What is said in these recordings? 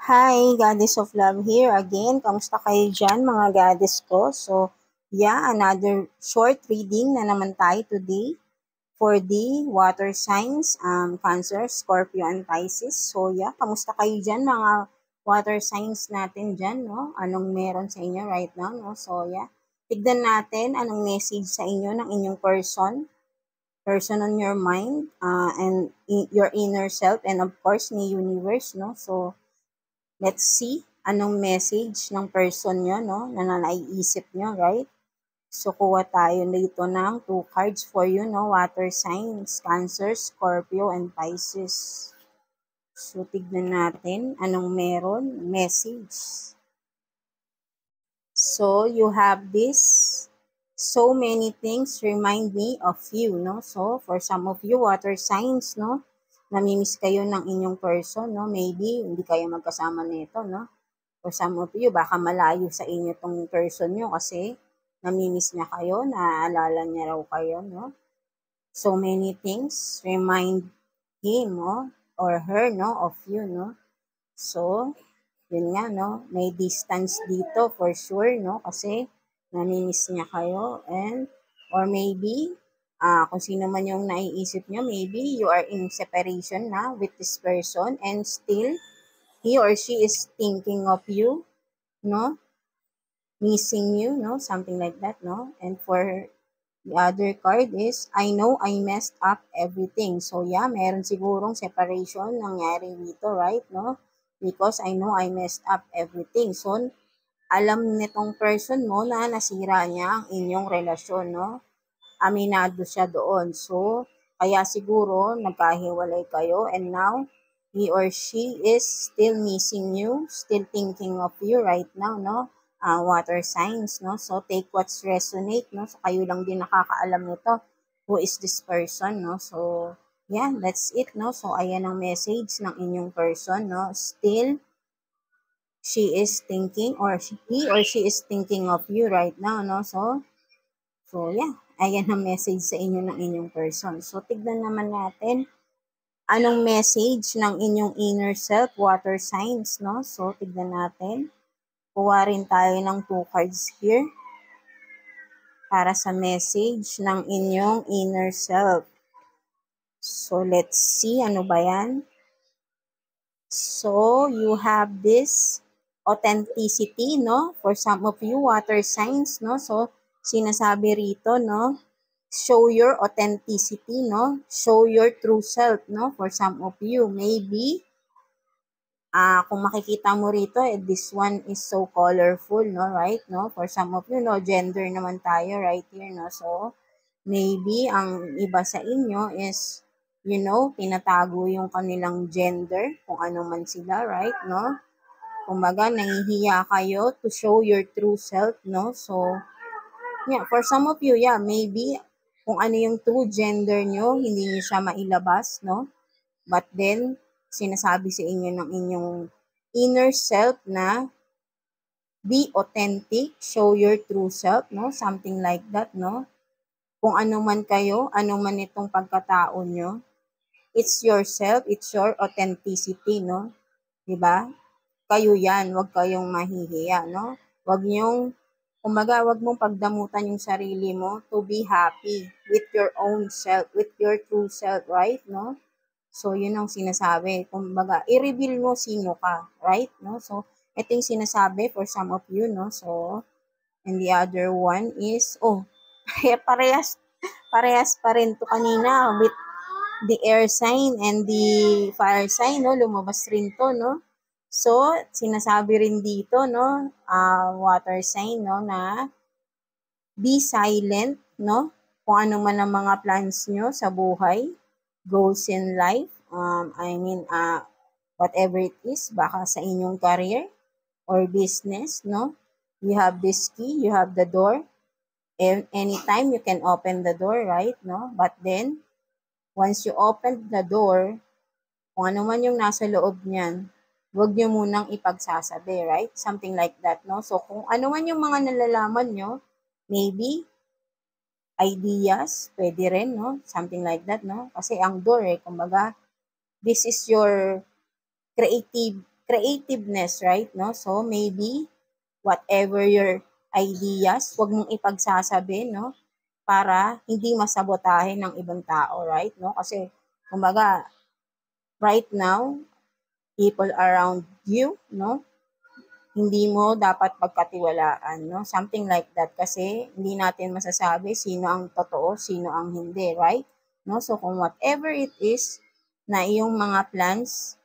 Hi, Goddess of Love here again. Kamusta kayo dyan, mga goddess ko? So, yeah, another short reading na naman tayo today for the water signs, Cancer, Scorpio, and Pisces. So, yeah, kamusta kayo dyan, mga water signs natin dyan, no? Anong meron sa inyo right now, no? So, yeah, tignan natin anong message sa inyo ng inyong person on your mind, and your inner self, and of course, ni universe, no? So, let's see anong message ng person nyo, no, na naiisip nyo, right? So, kuha tayo dito ng 2 cards for you, no, water signs, Cancer, Scorpio, and Pisces. So, tignan natin anong meron, message. So, you have this, so many things remind me of you, no? So, for some of you, water signs, no, namimiss kayo ng inyong person, no? Maybe, hindi kayo magkasama nito, no? For some of you, baka malayo sa inyo tong person nyo kasi namimiss niya kayo, naaalala niya raw kayo, no? So many things remind him, no? Or her, no? Of you, no? So, yun nga, no? May distance dito for sure, no? Kasi namimiss niya kayo and or maybe kung sino man yung naiisip niyo, maybe you are in separation na with this person and still he or she is thinking of you, no? Missing you, no? Something like that, no? And for the other card is, I know I messed up everything. So, yeah, meron sigurong separation nangyari dito, right, no? Because I know I messed up everything. So, alam nitong person mo na nasira niya ang inyong relasyon, no? Aminado siya doon. So, kaya siguro nagkahiwalay kayo and now, he or she is still missing you, still thinking of you right now, no? Water signs, no? So, take what's resonate, no? So, kayo lang din nakakaalam nito. Who is this person, no? So, yeah, that's it, no? So, ayan ang message ng inyong person, no? Still, she is thinking or he or she is thinking of you right now, no? So yeah, ayan ang message sa inyo ng inyong person. So, tignan naman natin anong message ng inyong inner self, water signs, no? So, tignan natin. Kuha rin tayo ng 2 cards here para sa message ng inyong inner self. So, let's see, ano ba yan? So, you have this authenticity, no? For some of you, water signs, no? So, sinasabi rito, no? Show your authenticity, no? Show your true self, no? For some of you, maybe, kung makikita mo rito, this one is so colorful, no? Right, no? For some of you, no? Gender naman tayo right here, no? So, maybe, ang iba sa inyo is, you know, tinatago yung kanilang gender, kung ano man sila, right, no? Kumbaga, nahihiya kayo to show your true self, no? So, yeah, for some of you, yeah, maybe kung ano yung true gender nyo, hindi nyo siya mailabas, no? But then, sinasabi sa inyo ng inyong inner self na be authentic, show your true self, no? Something like that, no? Kung ano man kayo, ano man itong pagkatao nyo, it's yourself, it's your authenticity, no? Diba? Kayo yan, huwag kayong mahihiya, no? Huwag nyong, kumbaga, huwag mong pagdamutan yung sarili mo to be happy with your own self, with your true self, right, no? So, yun ang sinasabi. Kumbaga, i-reveal mo sino ka, right, no? So, ito yung sinasabi for some of you, no? So, and the other one is, oh, parehas pa rin to kanina with the air sign and the fire sign, no? Lumabas rin to, no? So, sinasabi rin dito, no? Water sign, no? Na be silent, no? Kung ano man ang mga plans nyo sa buhay, goals in life, whatever it is, baka sa inyong career or business, no? You have this key, you have the door. Anytime you can open the door, right, no? But then, once you open the door, kung ano man yung nasa loob niyan, huwag nyo munang ipagsasabi, right? Something like that, no? So, kung ano man yung mga nalalaman nyo, maybe, ideas, pwede rin, no? Something like that, no? Kasi ang door, kumbaga, this is your creativeness, right? No? So, maybe, whatever your ideas, wag mong ipagsasabi, no? Para hindi masabotahe ng ibang tao, right? No? Kasi, kumbaga, right now, people around you, no? Hindi mo dapat pagkatiwalaan, no? Something like that. Kasi, hindi natin masasabi sino ang totoo, sino ang hindi, right? No? So, kung whatever it is na iyong mga plans,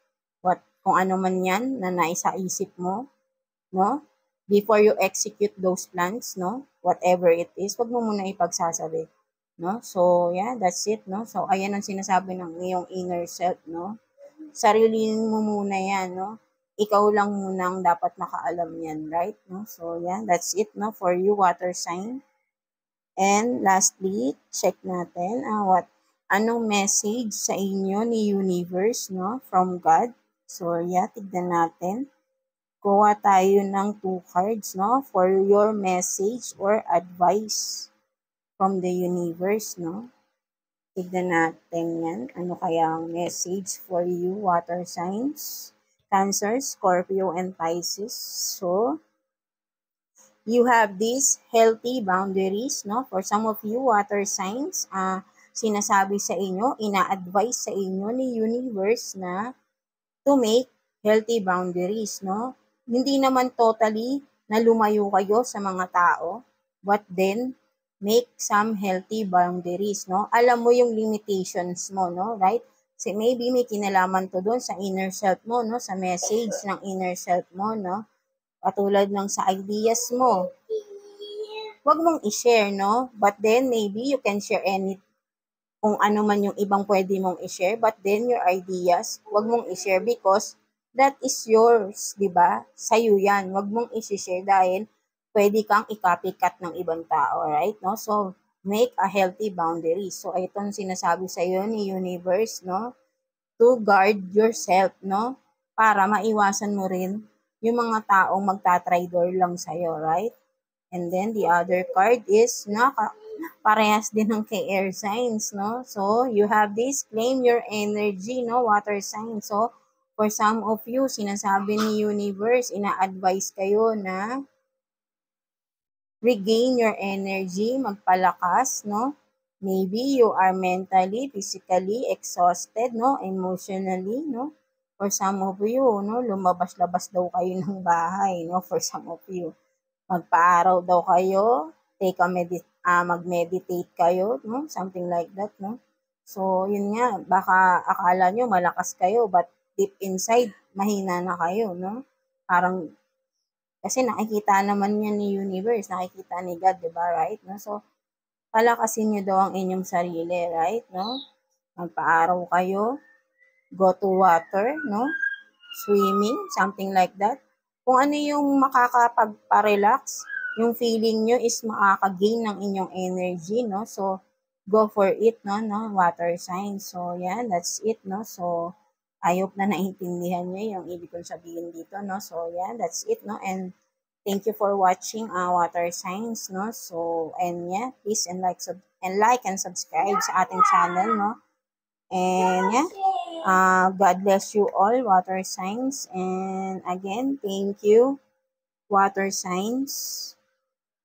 kung ano man yan na naisa-isip mo, no? Before you execute those plans, no? Whatever it is, wag mo muna ipagsasabi, no? So, yeah, that's it, no? So, ayan ang sinasabi ng iyong inner self, no? Sarilinin mo muna yan, no? Ikaw lang muna ang dapat makaalam yan, right? No? So, yeah, that's it, no? For you, water sign. And lastly, check natin anong message sa inyo ni universe, no? From God. So, yeah, tignan natin. Kuha tayo ng 2 cards, no? For your message or advice from the universe, no? Tignan natin yan. Ano kaya ang message for you, water signs? Cancer, Scorpio, and Pisces. So, you have these healthy boundaries, no? For some of you, water signs, sinasabi sa inyo, ina-advise sa inyo ni universe na to make healthy boundaries, no? Hindi naman totally na lumayo kayo sa mga tao, but then make some healthy boundaries, no? Alam mo yung limitations mo, no? Right? So maybe may kinalaman to doon sa inner self mo, no? Sa message ng inner self mo, no? Katulad ng sa ideas mo. Huwag mong i-share, no? But then maybe you can share kung ano man yung ibang pwede mong i-share, but then your ideas, wag mong i-share because that is yours, di ba? Sa'yo yan. Wag mong i-share dahil pwede kang i-copycat ng ibang tao, right? No? So, make a healthy boundary. So, itong sinasabi sa'yo ni universe, no? To guard yourself, no? Para maiwasan mo rin yung mga taong magtatraidor lang sa'yo, right? And then, the other card is, parehas din ng kay air signs, no? So, you have this, claim your energy, no? Water signs. So, for some of you, sinasabi ni universe, ina-advise kayo na regain your energy, magpalakas, no? Maybe you are mentally, physically exhausted, no? Emotionally, no? For some of you, no? Lumabas-labas daw kayo ng bahay, no? For some of you. Magpa-araw daw kayo, mag-meditate kayo, no? Something like that, no? So, yun nga, baka akala nyo malakas kayo, but deep inside, mahina na kayo, no? Parang, kasi nakikita naman yan ni universe, nakikita ni God, di ba, right? No? So, palakasin nyo daw ang inyong sarili, right? No? Magpa-araw kayo, go to water, no? Swimming, something like that. Kung ano yung makakapagpa-relax, yung feeling nyo is makaka-gain ng inyong energy, no? So, go for it, no? Water sign. So, yan, that's it, no? So, I hope na naintindihan nyo yung ibig kong sabihin dito, no? So, yan, that's it, no? And thank you for watching water signs, no? So, and yeah, please and like and subscribe sa ating channel, no? And yeah, God bless you all, water signs. And again, thank you, water signs.